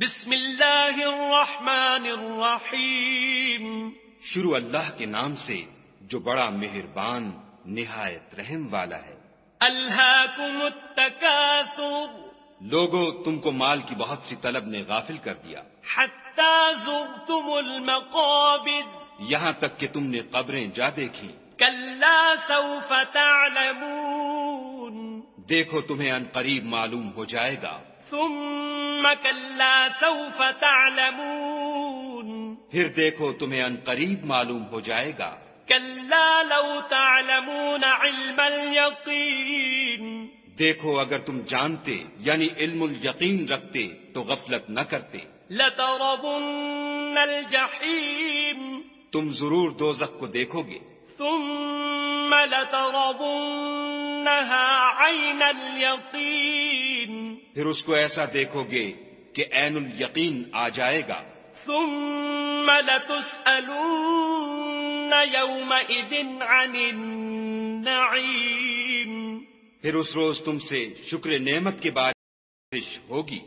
بسم اللہ الرحمن الرحیم. شروع اللہ کے نام سے جو بڑا مہربان نہایت رحم والا ہے. الہاکم التکاثر لوگو تم کو مال کی بہت سی طلب نے غافل کر دیا، حتی زرتم المقابر یہاں تک کہ تم نے قبریں جا دیکھیں. کلا سوف تعلمون دیکھو تمہیں ان قریب معلوم ہو جائے گا. ثم کلا سوف تعلمون پھر دیکھو تمہیں ان قریب معلوم ہو جائے گا. کلا لو تعلمون علم الیقین دیکھو اگر تم جانتے یعنی علم الیقین رکھتے تو غفلت نہ کرتے. لترون الجحیم تم ضرور دوزخ کو دیکھو گے. ثم لترونها عین الیقین پھر اس کو ایسا دیکھو گے کہ عین الیقین آ جائے گا. ثم لتسألن یومئذ عن النعیم پھر اس روز تم سے شکر نعمت کے بارے میں ہوگی.